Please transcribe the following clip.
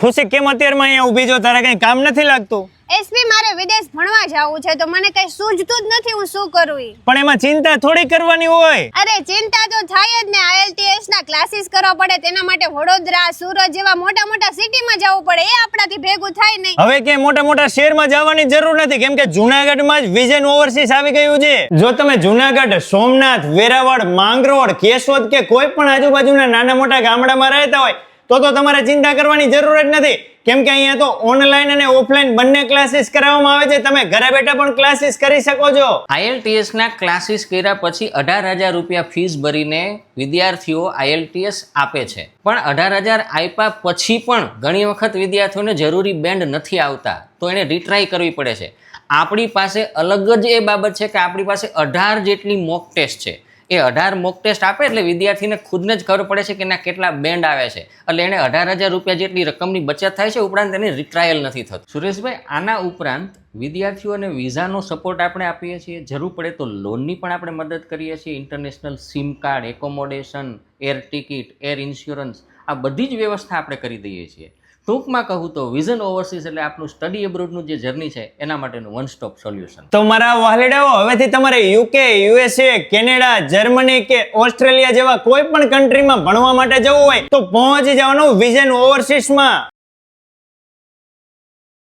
ખુશી કેમ અત્યારમાં અહીંયા ઊભી છો? તારે કઈ કામ નથી લાગતું? એસપી મારે વિદેશ ભણવા જવું છે તો મને કઈ સૂઝતું જ નથી હું શું કરું ઈ. પણ એમાં ચિંતા થોડી કરવાની હોય. અરે ચિંતા તો થાય જ ને. IELTS ના ક્લાસીસ કરવા પડે, તેના માટે વડોદરા, સુરત જેવા મોટા મોટા સિટીમાં જવું પડે. એ આપણાથી ભેગું થાય નહીં. હવે ક્યાંય મોટા મોટા શહેરમાં જવાની જરૂર નથી, કેમ કે જુનાગઢમાં જ વિઝન ઓવરસીઝ આવી ગયું છે. જો તમે જુનાગઢ, સોમનાથ, વેરાવળ, માંગરોળ, કેશોદ કે કોઈ પણ આજુબાજુના નાના મોટા ગામડામાં રહેતા હોય તો તમારે ચિંતા કરવાની જરૂર જ નથી, કેમ કે અહીંયા તો ઓનલાઈન અને ઓફલાઈન બંને ક્લાસીસ કરાવવામાં આવે છે. તમે ઘરે બેઠા પણ ક્લાસીસ કરી શકો છો. IELTS ના ક્લાસીસ કર્યા પછી 18,000 રૂપિયા ફીસ ભરીને વિદ્યાર્થીઓ IELTS આપે છે. પણ 18,000 આપ્યા પછી પણ ઘણી વખત વિદ્યાર્થીઓને જરૂરી બેન્ડ નથી આવતા, તો એને રિટ્રાય કરવી પડે છે. આપણી પાસે અલગ જ એ બાબત છે કે આપણી પાસે 18 જેટલી મોક ટેસ્ટ છે. એ 18 મોક ટેસ્ટ આપે એટલે વિદ્યાર્થીને ખુદને જ ખબર પડે છે કે એના કેટલા બેન્ડ આવે છે, એટલે એને 18,000 રૂપિયા જેટલી રકમની બચત થાય છે. ઉપરાંત એની રિટ્રાયલ નથી થતું. સુરેશભાઈ, આના ઉપરાંત વિદ્યાર્થીઓને વિઝાનો સપોર્ટ આપણે આપીએ છીએ, જરૂર પડે તો લોનની પણ આપણે મદદ કરીએ છીએ. International sim card, accommodation, air ticket, air insurance, આ બધી જ વ્યવસ્થા આપણે કરી દઈએ છીએ. ટૂંકમાં કહું તો વિઝન ઓવરસીઝ એટલે આપનું સ્ટડી એબ્રોડનું જે જર્ની છે એના માટેનું વન સ્ટોપ સોલ્યુશન. તો મારા વહાલેડાઓ, હવેથી તમારે UK, USA, કેનેડા, જર્મની કે ઓસ્ટ્રેલિયા જેવા કોઈ પણ કન્ટ્રીમાં ભણવા માટે જવું હોય તો પહોંચી જવાનું વિઝન ઓવરસીઝમાં.